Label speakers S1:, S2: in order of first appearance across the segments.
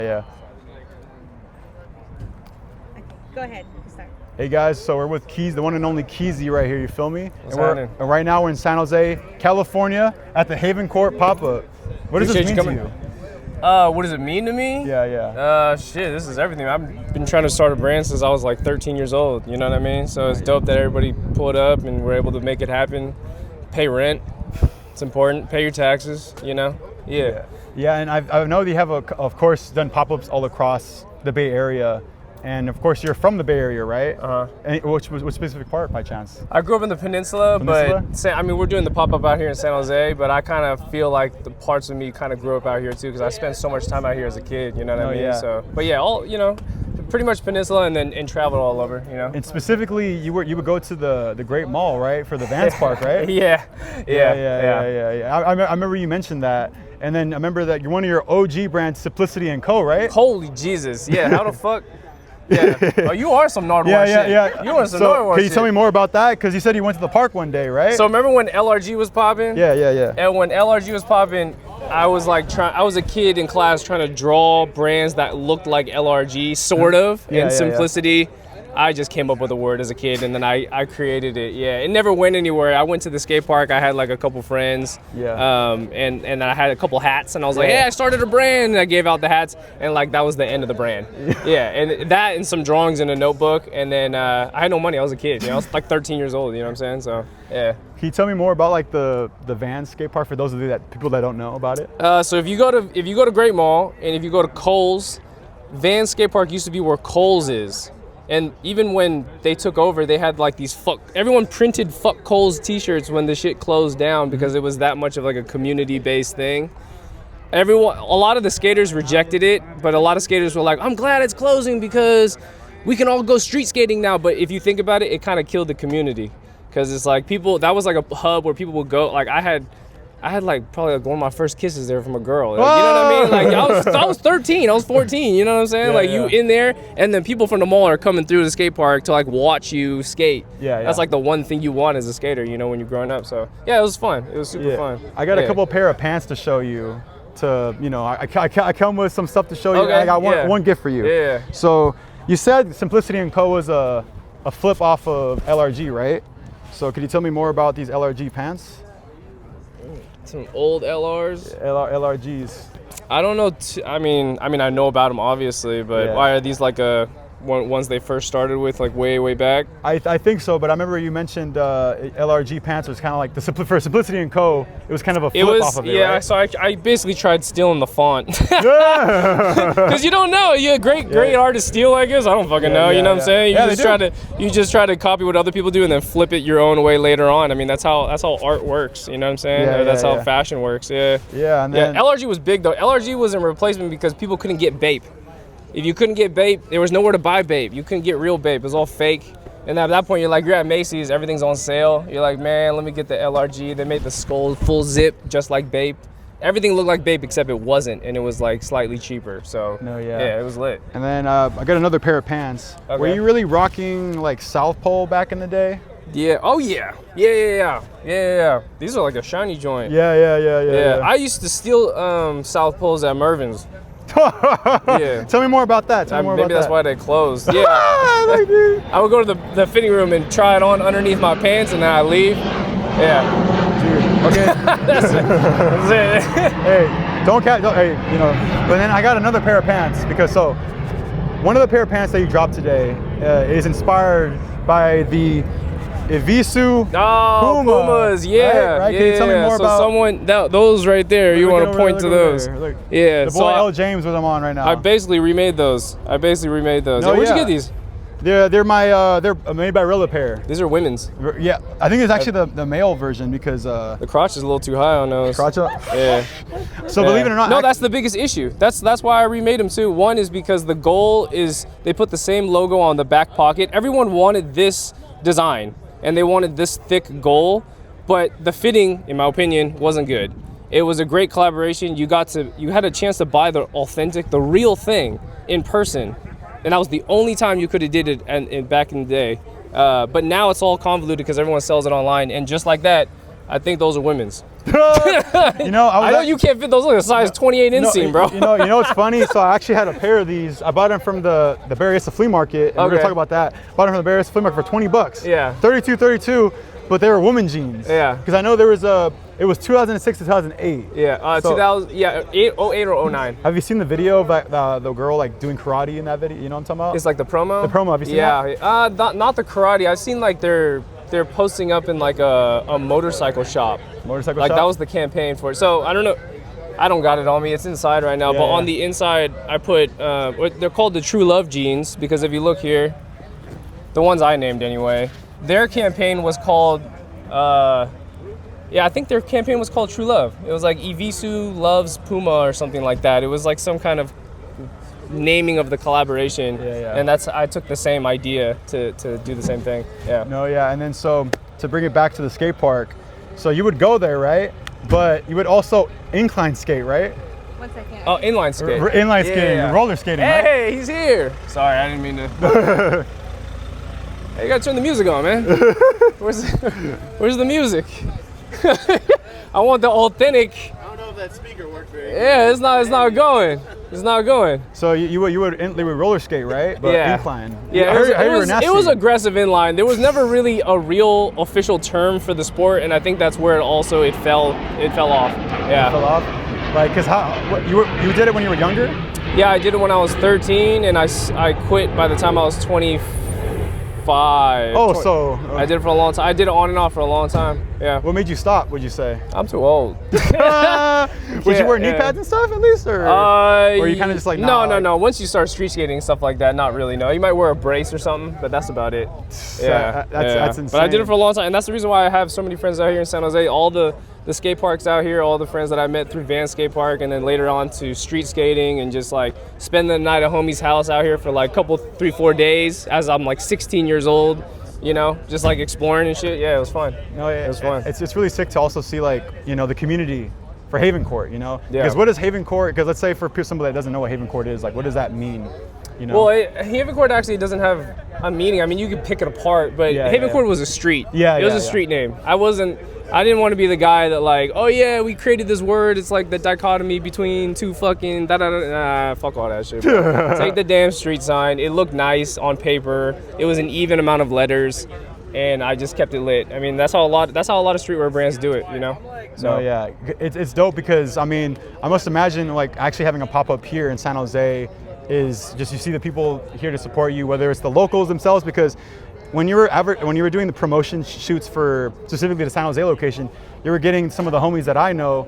S1: Yeah.
S2: Okay, go ahead. Start.
S1: Hey guys, so we're with Keezy, the one and only Keezy right here, you feel me?
S3: What's
S1: And right now we're in San Jose, California at the Haven Court pop-up. What does this mean to you?
S3: What does it mean to me?
S1: Yeah.
S3: Shit, this is everything. I've been trying to start a brand since I was like 13 years old, you know what I mean? So it's dope that everybody pulled up and we're able to make it happen. Pay rent, it's important. Pay your taxes, you know? Yeah.
S1: Yeah, and I know that you have, of course, done pop-ups all across the Bay Area. And of course, you're from the Bay Area, right? And which specific part, by chance?
S3: I grew up in the Peninsula, but I mean, we're doing the pop-up out here in San Jose, but I kind of feel like the parts of me kind of grew up out here too, because I spent so much time out here as a kid, you know what I mean?
S1: Yeah.
S3: So, but yeah, all, you know, pretty much Peninsula and traveled all over, you know?
S1: And specifically, you would go to the Great Mall, right? For the Vans Park, right?
S3: Yeah.
S1: I remember you mentioned that. And then I remember that you're one of your OG brands, Simplicity & Co., right?
S3: Holy Jesus, yeah, how the fuck? Yeah. Oh, you are some Nardwuar shit.
S1: Yeah.
S3: You are some
S1: Can
S3: Nardwuar shit.
S1: you tell me more about that? Because you said you went to the park one day, right?
S3: So remember when LRG was popping?
S1: Yeah.
S3: And when LRG was popping, I was like I was a kid in class trying to draw brands that looked like LRG, sort of, and Simplicity. I just came up with a word as a kid, and then I created it. Yeah, it never went anywhere. I went to the skate park. I had like a couple friends. And I had a couple hats, and I was like, hey, I started a brand. And I gave out the hats, and like that was the end of the brand. And that and some drawings in a notebook, and then I had no money. I was a kid. You know, I was like 13 years old. You know what I'm saying? So yeah.
S1: Can you tell me more about like the Vans skate park for those of you people that don't know about it?
S3: So if you go to Great Mall and if you go to Kohl's, Vans skate park used to be where Kohl's is. And even when they took over, they had like these everyone printed fuck Kohl's t-shirts when the shit closed down because it was that much of like a community-based thing. A lot of the skaters rejected it, but a lot of skaters were like, I'm glad it's closing because we can all go street skating now. But if you think about it, it kind of killed the community because it's like that was like a hub where people would go. Like I had like probably like one of my first kisses there from a girl. Like, you know what I mean? Like I was 13, I was 14, you know what I'm saying? You in there, and then people from the mall are coming through the skate park to like watch you skate. That's like the one thing you want as a skater, you know, when you're growing up. So yeah, it was fun. It was super fun.
S1: I got a couple pair of pants to show you. I come with some stuff to show you.
S3: Okay,
S1: I got one gift for you.
S3: Yeah.
S1: So you said Simplicity & Co. was a flip off of LRG, right? So could you tell me more about these LRG pants?
S3: Some old LRs.
S1: LRGs.
S3: I don't know. I mean, I know about them obviously, but why are these like ones they first started with, like way back?
S1: I think so, but I remember you mentioned LRG pants was kind of like for Simplicity & Co. It was kind of a flip off of it.
S3: Yeah,
S1: right?
S3: so I basically tried stealing the font because you don't know. You're a great art to steal, I guess. I don't fucking know. You know what I'm saying? You just try to copy what other people do and then flip it your own way later on. I mean, that's how art works. You know what I'm saying? That's how fashion works. Yeah.
S1: And then
S3: LRG was big though. LRG was a replacement because people couldn't get Bape. If you couldn't get Bape, there was nowhere to buy Bape. You couldn't get real Bape. It was all fake. And at that point, you're at Macy's, everything's on sale. You're like, man, let me get the LRG. They made the skull full zip, just like Bape. Everything looked like Bape, except it wasn't, and it was like slightly cheaper. So yeah, it was lit.
S1: And then I got another pair of pants. Okay. Were you really rocking like South Pole back in the day?
S3: Yeah. Oh yeah. Yeah. These are like a shiny joint.
S1: Yeah.
S3: I used to steal South Poles at Mervin's.
S1: Tell me more about that.
S3: Maybe that's why they closed. Yeah. I would go to the fitting room and try it on underneath my pants, and then I leave. Yeah.
S1: Dude. Okay.
S3: That's it.
S1: Hey, But then I got another pair of pants because one of the pair of pants that you dropped today is inspired by the Evisu
S3: Pumas,
S1: right? Can you tell me more about
S3: those right there? You want to point to those? Yeah.
S1: The boy L. James with them on right now.
S3: I basically remade those. Where'd you get these?
S1: They're made by Rilla Pair.
S3: These are women's.
S1: Yeah, I think it's actually the male version because
S3: the crotch is a little too high on those.
S1: Crotch up?
S3: Yeah.
S1: So believe it or not,
S3: no, that's the biggest issue. That's why I remade them too. One is because the goal is they put the same logo on the back pocket. Everyone wanted this design and they wanted this thick goal, but the fitting, in my opinion, wasn't good. It was a great collaboration. You had a chance to buy the real thing in person. And that was the only time you could have did it back in the day. But now it's all convoluted because everyone sells it online. And just like that, I think those are women's.
S1: You know,
S3: I know you can't fit those. Look, a size 28 inseam, bro.
S1: You know what's funny? So I actually had a pair of these. I bought them from the Barriesta flea market. And we're gonna talk about that. Bought them from the Barriesta flea market for $20.
S3: Yeah.
S1: 32, but they were women jeans.
S3: Yeah.
S1: Because I know there was it was 2006 to 2008.
S3: Yeah.
S1: So,
S3: 2000. Yeah. 08 or 09.
S1: Have you seen the video of the girl like doing karate in that video? You know what I'm talking about?
S3: It's like the promo.
S1: The promo. Have you seen that?
S3: Yeah. Not the karate. I've seen like they're posting up in like a motorcycle shop.
S1: Motorcycle
S3: like
S1: shop?
S3: That was the campaign for it. So I don't know. I don't got it on me. It's inside right now.
S1: Yeah,
S3: but
S1: yeah.
S3: on the inside, I put they're called the True Love jeans because if you look here, the ones I named anyway, their campaign was called. I think their campaign was called True Love. It was like Ivisu loves Puma or something like that. It was like some kind of naming of the collaboration.
S1: Yeah.
S3: And I took the same idea to do the same thing. Yeah.
S1: No, yeah. And then so to bring it back to the skate park, so you would go there, right? But you would also incline skate, right?
S2: 1 second.
S3: Oh, inline skate.
S1: Inline skating,
S3: Yeah.
S1: roller skating, right?
S3: Hey, he's here. Sorry, I didn't mean to. Hey, you gotta turn the music on, man. Where's the music? I want the authentic.
S4: I don't know if that speaker worked very
S3: Yeah, it's not going. It's not going.
S1: So you would roller skate, right? But
S3: Yeah.
S1: incline.
S3: Yeah,
S1: I heard you were nasty.
S3: it was aggressive inline. There was never really a real official term for the sport, and I think that's where it fell off. Yeah.
S1: Fell off. Like, cause you did it when you were younger?
S3: Yeah, I did it when I was 13, and I quit by the time I was 25.
S1: Oh, so
S3: I did it for a long time. I did it on and off for a long time. Yeah.
S1: what made you stop? Would you say?
S3: I'm too old.
S1: Would you wear knee pads and stuff at least, or you kind of just like
S3: No. Once you start street skating and stuff like that, not really. No, you might wear a brace or something, but that's about it. Yeah,
S1: that's insane.
S3: But I did it for a long time, and that's the reason why I have so many friends out here in San Jose. All the skate parks out here, all the friends that I met through Van Skate Park, and then later on to street skating, and just like spend the night at homie's house out here for like 3-4 days as I'm like 16 years old. You know, just like exploring and shit. Yeah, it was fun.
S1: No,
S3: it was fun.
S1: It's really sick to also see like, you know, the community for Haven Court, you know?
S3: Yeah.
S1: Because what is Haven Court? Because let's say for somebody that doesn't know what Haven Court is, like what does that mean? You know?
S3: Well, Haven Court actually doesn't have a meaning. I mean, you could pick it apart, but Haven Court was a street. It was a street name. I didn't want to be the guy that like, oh yeah, we created this word. It's like the dichotomy between two fucking fuck all that shit. Bro. Take the damn street sign. It looked nice on paper. It was an even amount of letters, and I just kept it lit. I mean, that's how a lot of streetwear brands do it, you know.
S1: So yeah, it's dope because I mean, I must imagine like actually having a pop-up here in San Jose is just you see the people here to support you, whether it's the locals themselves, because when you were doing the promotion shoots for specifically the San Jose location, you were getting some of the homies that I know,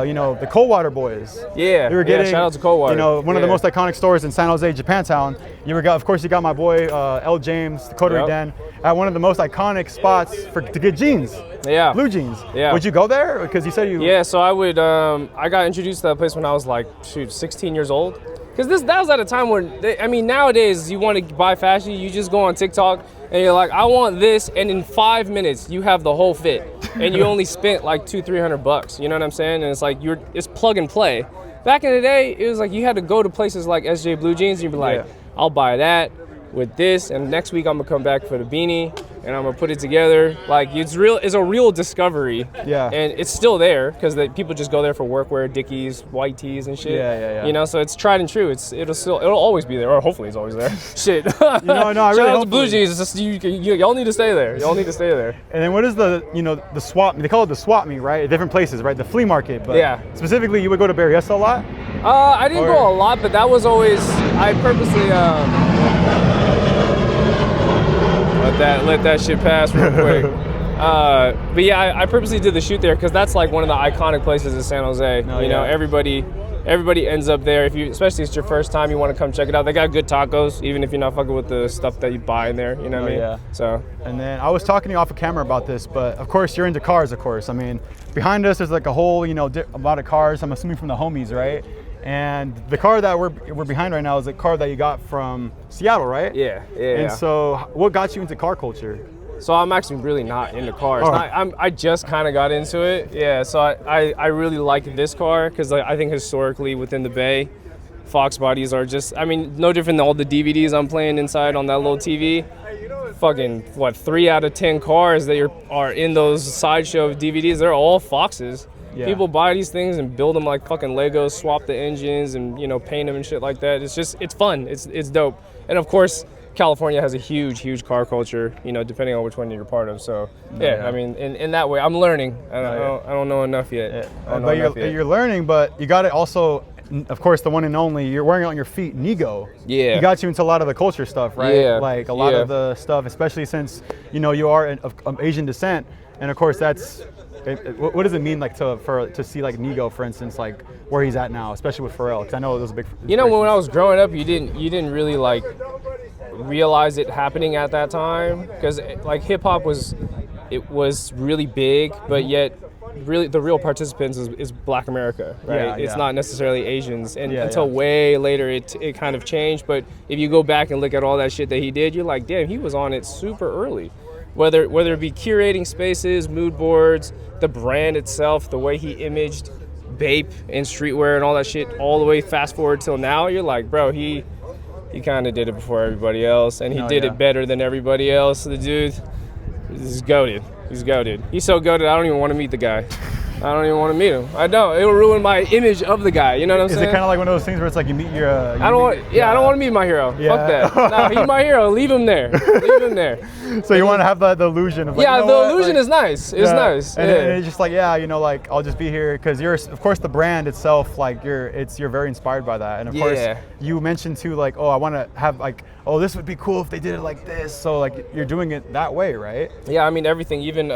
S1: you know, the Coldwater boys.
S3: Yeah,
S1: you were getting,
S3: shout out to Coldwater.
S1: You know, one of the most iconic stores in San Jose, Japantown. Of course, you got my boy L. James, the Coterie Den, at one of the most iconic spots to get jeans.
S3: Yeah.
S1: Blue jeans.
S3: Yeah.
S1: Would you go there? Because you said you.
S3: Yeah, so I would. I got introduced to that place when I was like, 16 years old. Because that was at a time when, nowadays you want to buy fashion, you just go on TikTok and you're like, I want this, and in 5 minutes you have the whole fit, and you only spent like $200-300. You know what I'm saying? And it's like it's plug and play. Back in the day, it was like you had to go to places like SJ Blue Jeans, and you'd be like, I'll buy that with this, and next week I'm gonna come back for the beanie, and I'm gonna put it together. Like it's a real discovery.
S1: Yeah.
S3: And it's still there because people just go there for workwear, Dickies, white tees, and shit.
S1: Yeah.
S3: You know, so it's tried and true. It'll always be there, or hopefully it's always there. Shit.
S1: No, I really
S3: Shout out to
S1: hope
S3: Blue Jeans. It's just y'all need to stay there. Y'all need to stay there.
S1: And then what is the swap? They call it the swap meet, right? At different places, right? The flea market. But
S3: yeah.
S1: Specifically, you would go to Barriesta a lot?
S3: I didn't go a lot, but that was always, I purposely, let that shit pass real quick. But yeah, I purposely did the shoot there because that's like one of the iconic places in San Jose. You know, everybody ends up there. Especially if it's your first time, you want to come check it out. They got good tacos, even if you're not fucking with the stuff that you buy in there. You know what I mean?
S1: Yeah.
S3: So.
S1: And then I was talking to you off of camera about this, but of course you're into cars. Of course, I mean, behind us there's like a whole, a lot of cars. I'm assuming from the homies, right? And the car that we're behind right now is a car that you got from Seattle, right?
S3: Yeah.
S1: And so, what got you into car culture?
S3: So I'm actually really not into cars.
S1: Oh.
S3: I just kind of got into it. Yeah. So I really like this car because I think historically within the Bay, Fox bodies are just, no different than all the DVDs I'm playing inside on that little TV. fucking, what, 3 out of 10 cars that are in those sideshow DVDs, they're all Foxes.
S1: Yeah.
S3: People buy these things and build them like fucking Legos, swap the engines and, you know, paint them and shit like that. It's fun. It's dope. And of course, California has a huge car culture, you know, depending on which one you're part of. So, yeah. I mean, in that way, I'm learning. I don't know enough yet.
S1: But you're learning, but you got it also, of course, the one and only, you're wearing it on your feet, Nigo.
S3: Yeah.
S1: He got you into a lot of the culture stuff, right?
S3: Yeah.
S1: Like a lot of the stuff, especially since, you know, you are of Asian descent. And of course, what does it mean like to see like Nigo, for instance, like where he's at now, especially with Pharrell? Because I know it was a big.
S3: You know, when I was growing up, you didn't really like realize it happening at that time, because like hip hop was really big, but yet really the real participants is Black America, right? It's not necessarily Asians, and until way later it kind of changed. But if you go back and look at all that shit that he did, you're like, damn, he was on it super early. Whether it be curating spaces, mood boards, the brand itself, the way he imaged Bape and streetwear and all that shit, all the way fast forward till now, you're like, bro, he kind of did it before everybody else, and he did it better than everybody else. The dude is goated. He's goated. He's so goated, I don't even want to meet the guy. I don't even want to meet him. I don't. It will ruin my image of the guy. You know what I'm saying?
S1: Is it kind of like one of those things where it's like you meet your?
S3: I don't want to meet my hero.
S1: Yeah.
S3: Fuck that. No, he's my hero. Leave him there. Leave him there.
S1: So you want to have the illusion of like,
S3: yeah,
S1: you know
S3: the illusion is nice. It's nice.
S1: And it's just like, you know, like I'll just be here because you're, of course, the brand itself, like you're very inspired by that. And of course, you mentioned too, like, oh, I want to have like, oh, this would be cool if they did it like this. So like you're doing it that way, right? Yeah,
S3: I mean everything, even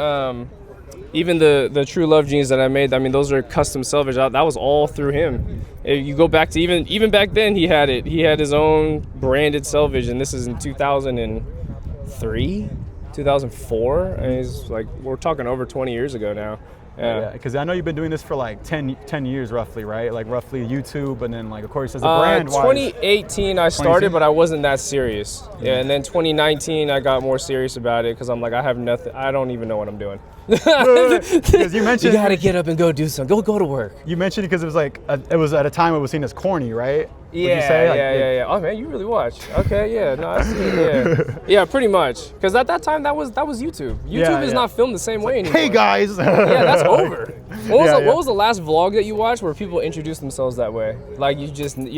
S3: the True Love jeans that I made, I mean, those are custom selvage. That was all through him. If you go back to even back then, he had it. He had his own branded selvage, and this is in 2003, 2004. And he's like, we're talking over 20 years ago now.
S1: Yeah, because I know you've been doing this for like 10 years roughly, right? Like roughly YouTube, and then like of course as a brand.
S3: 2018 I started, but I wasn't that serious. Yeah, and then 2019 I got more serious about it because I'm like, I have nothing. I don't even know what I'm doing.
S1: Because you mentioned
S3: you gotta get up and go do something. Go to work.
S1: You mentioned it because it was like it was at a time it was seen as corny, right?
S3: Yeah. Oh man, you really watch. Okay, yeah, no, I see it. Yeah, pretty much. Because at that time that was YouTube. YouTube is not filmed the same way anymore.
S1: Hey guys.
S3: Yeah, that's over. What was the last vlog that you watched where people introduced themselves that way? Like you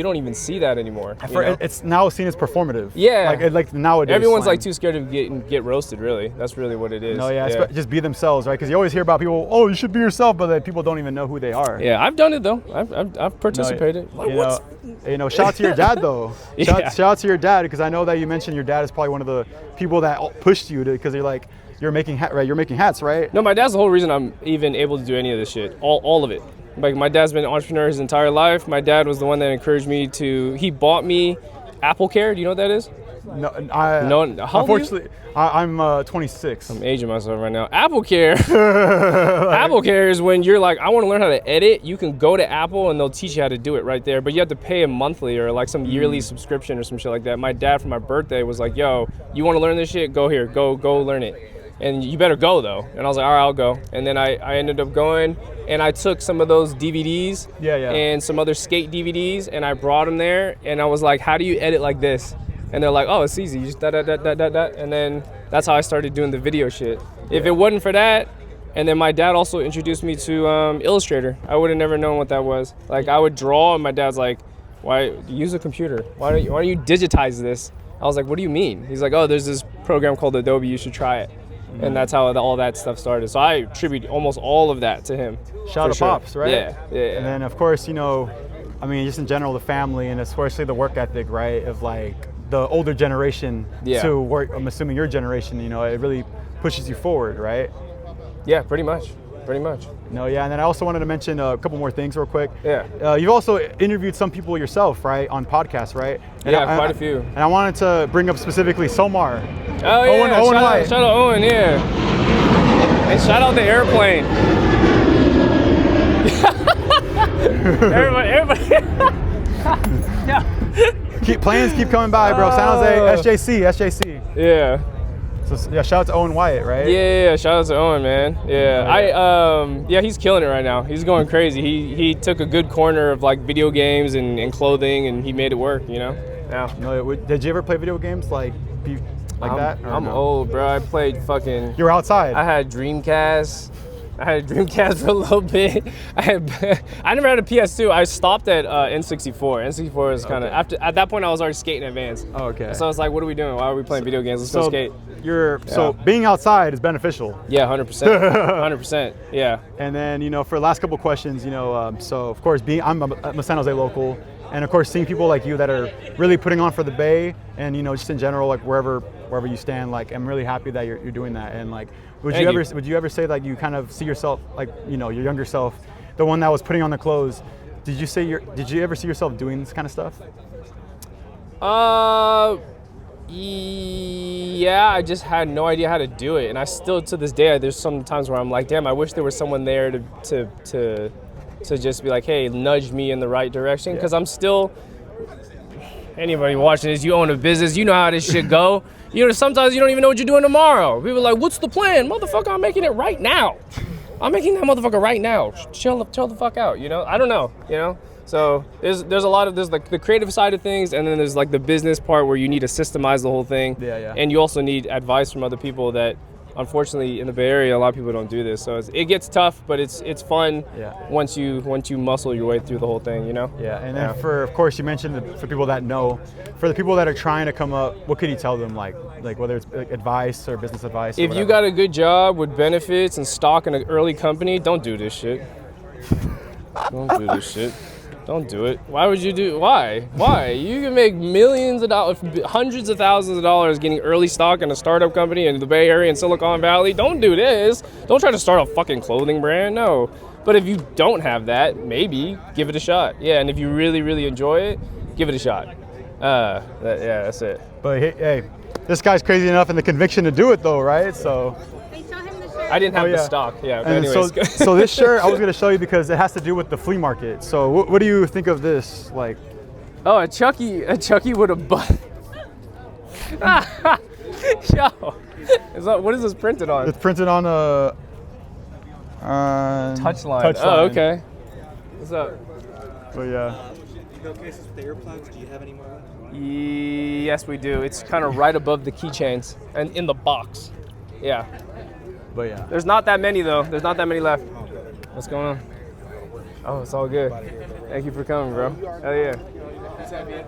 S3: don't even see that anymore.
S1: It's now seen as performative.
S3: Yeah.
S1: Like nowadays.
S3: Everyone's like too scared to get roasted. Really, that's really what it is.
S1: No, just be themselves, right? Because you always hear about people. Oh, you should be yourself, but like, people don't even know who they are.
S3: Yeah, I've done it though. I've participated.
S1: You know, shout out to your dad though. Shout out to your dad, because I know that you mentioned your dad is probably one of the people that pushed you to, because you're making hats, right?
S3: No, my dad's the whole reason I'm even able to do any of this shit. All of it. Like my dad's been an entrepreneur his entire life. My dad was the one that encouraged me to. He bought me Apple Care. Do you know what that is?
S1: No,
S3: unfortunately,
S1: I'm 26.
S3: I'm aging myself right now. Apple Care. Apple Care is when you're like, I want to learn how to edit. You can go to Apple and they'll teach you how to do it right there. But you have to pay a monthly or like some yearly subscription or some shit like that. My dad for my birthday was like, yo, you want to learn this shit? Go here. Go learn it. And you better go though. And I was like, all right, I'll go. And then I ended up going, and I took some of those DVDs and some other skate DVDs, and I brought them there. And I was like, how do you edit like this? And they're like, oh, it's easy. You just da. And then that's how I started doing the video shit. If it wasn't for that, and then my dad also introduced me to Illustrator. I would have never known what that was. Like I would draw, and my dad's like, why use a computer? Why don't you digitize this? I was like, what do you mean? He's like, oh, there's this program called Adobe. You should try it. And that's how all that stuff started. So I attribute almost all of that to him.
S1: Shout out to Pops, right?
S3: Yeah.
S1: And then of course, you know, I mean, just in general, the family, and especially the work ethic, right? Of like the older generation to work. I'm assuming your generation, you know, it really pushes you forward, right?
S3: Yeah, pretty much.
S1: No, yeah, and then I also wanted to mention a couple more things real quick.
S3: Yeah.
S1: You've also interviewed some people yourself, right, on podcasts, right? And
S3: quite a few.
S1: And I wanted to bring up specifically Somar.
S3: Oh yeah,
S1: Owen White.
S3: Shout out Owen, yeah. And shout out the airplane. everybody. Yeah.
S1: Planes keep coming by, bro. San Jose, SJC.
S3: Yeah.
S1: So yeah, shout out to Owen White, right?
S3: Yeah, shout out to Owen, man. Yeah, he's killing it right now. He's going crazy. He took a good corner of like video games and clothing, and he made it work, you know? Yeah.
S1: No, did you ever play video games like? like that? Or
S3: I'm
S1: no?
S3: old, bro. I played fucking.
S1: You were outside.
S3: I had Dreamcast. I had a Dreamcast for a little bit. I never had a PS2. I stopped at N64. N64 was kind of at that point I was already skating advanced.
S1: Oh, okay.
S3: So I was like, what are we doing? Why are we playing video games? Let's go skate.
S1: So being outside is beneficial.
S3: Yeah, 100%. 100%. Yeah.
S1: And then for the last couple questions, so of course I'm a San Jose local, and of course seeing people like you that are really putting on for the Bay, and just in general, like wherever you stand, like I'm really happy that you're doing that. And like, would you ever say that you kind of see yourself like your younger self, the one that was putting on the clothes? Did you ever see yourself doing this kind of stuff?
S3: Yeah, I just had no idea how to do it, and I still to this day there's some times where I'm like, damn, I wish there was someone there to just be like, hey, nudge me in the right direction, because I'm still. Anybody watching this, you own a business, you know how this shit go. Sometimes you don't even know what you're doing tomorrow. People are like, what's the plan? Motherfucker, I'm making it right now. I'm making that motherfucker right now. Chill the fuck out, I don't know, So there's a lot of, there's like the creative side of things, and then there's like the business part where you need to systemize the whole thing.
S1: Yeah.
S3: And you also need advice from other people that, unfortunately, in the Bay Area, a lot of people don't do this. So it gets tough, but it's fun once you muscle your way through the whole thing,
S1: Yeah, and then of course, you mentioned for people that know, for the people that are trying to come up, what could you tell them, like whether it's advice or business advice?
S3: If you got a good job with benefits and stock in an early company, don't do this shit. Don't do this shit. Don't do it. Why would you do? Why? You can make millions of dollars, hundreds of thousands of dollars getting early stock in a startup company in the Bay Area and Silicon Valley. Don't do this. Don't try to start a fucking clothing brand. No. But if you don't have that, maybe give it a shot. Yeah, and if you really, really enjoy it, give it a shot. That's it.
S1: But hey, this guy's crazy enough and the conviction to do it though, right? So.
S3: I didn't have the stock, yeah. But anyways.
S1: So this shirt I was gonna show you because it has to do with the flea market. So what do you think of this? Like,
S3: oh, a Chucky with a butt. Yo, what is this printed on?
S1: It's printed on a
S3: touchline. Oh, okay. What's up?
S1: But yeah.
S4: No cases with the earplugs. Do you have any more?
S3: Yes, we do. It's kind of right above the keychains and in the box. Yeah.
S1: But yeah.
S3: There's not that many though. There's not that many left. What's going on? Oh, it's all good. Thank you for coming, bro. Hell yeah.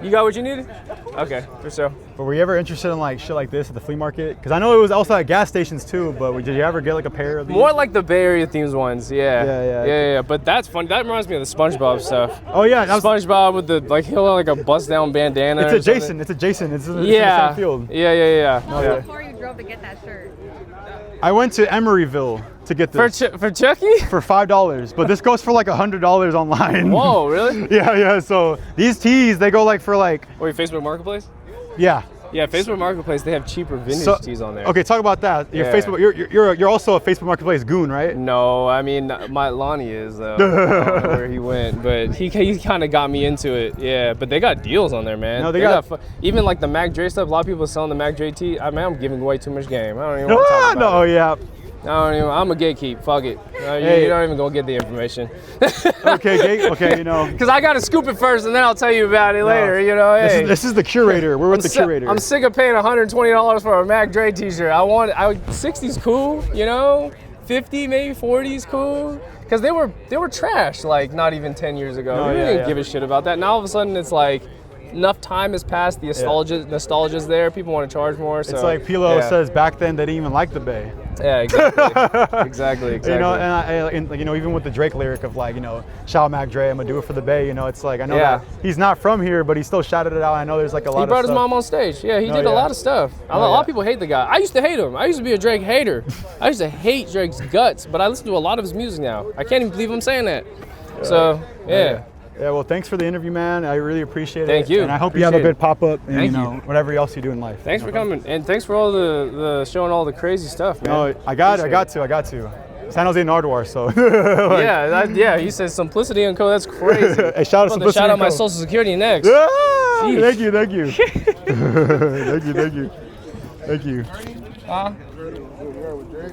S3: You got what you needed? Okay, for sure.
S1: But were you ever interested in like shit like this at the flea market? Because I know it was also at gas stations too, but did you ever get like a pair of these?
S3: More like the Bay Area themed ones, yeah. Yeah. But that's fun. That reminds me of the SpongeBob stuff.
S1: Oh yeah,
S3: SpongeBob with the he'll have like a bust down bandana.
S1: It's adjacent. It's in the same field.
S3: Yeah.
S2: How far you drove to get that shirt?
S1: I went to Emeryville to get this.
S3: For Chucky?
S1: For $5, but this goes for like $100 online.
S3: Whoa, really?
S1: Yeah. So these tees, they go for like.
S3: Wait, Facebook Marketplace?
S1: Yeah.
S3: Yeah, Facebook Marketplace, they have cheaper vintage tees on there.
S1: Okay, talk about that. Your Facebook, you're also a Facebook Marketplace goon, right?
S3: No, I mean Lonnie is though. I don't know where he went, but he kind of got me into it. Yeah, but they got deals on there, man.
S1: No, they got
S3: even like the Mac Dre stuff. A lot of people selling the Mac Dre tee. I'm giving away too much game. I don't even want to talk about it.
S1: Yeah.
S3: I'm a gatekeep. Fuck it. You don't even go get the information.
S1: Okay,
S3: Because I gotta scoop it first, and then I'll tell you about it later. Hey.
S1: This is the curator. We're with the curator.
S3: I'm sick of paying $120 for a Mac Dre T-shirt. 60's cool, 50 maybe 40's cool. Because they were trash like not even 10 years ago. We didn't give a shit about that. Now all of a sudden it's like. Enough time has passed. The nostalgia's there. People want to charge more. So
S1: it's like Pilo says back then they didn't even like the Bay.
S3: Yeah, exactly. exactly.
S1: And even with the Drake lyric of like, shout Mac Dre, I'm gonna do it for the Bay. It's like I know that he's not from here, but he still shouted it out. I know there's like a lot.
S3: He brought his mom on stage. Yeah, he did a lot of stuff. A lot of people hate the guy. I used to hate him. I used to be a Drake hater. I used to hate Drake's guts, but I listen to a lot of his music now. I can't even believe I'm saying that. So yeah.
S1: Yeah, well, thanks for the interview, man. I really appreciate it.
S3: Thank you.
S1: And I hope you have a good pop-up and whatever else you do in life.
S3: Thanks for coming. And thanks for all the showing all the crazy stuff, man.
S1: No, I got to. San Jose Nardwar, so.
S3: He said Simplicity and Co. That's crazy.
S1: Hey, shout out Simplicity
S3: shout out
S1: and Co.
S3: my Social Security next.
S1: Thank you. Thank you.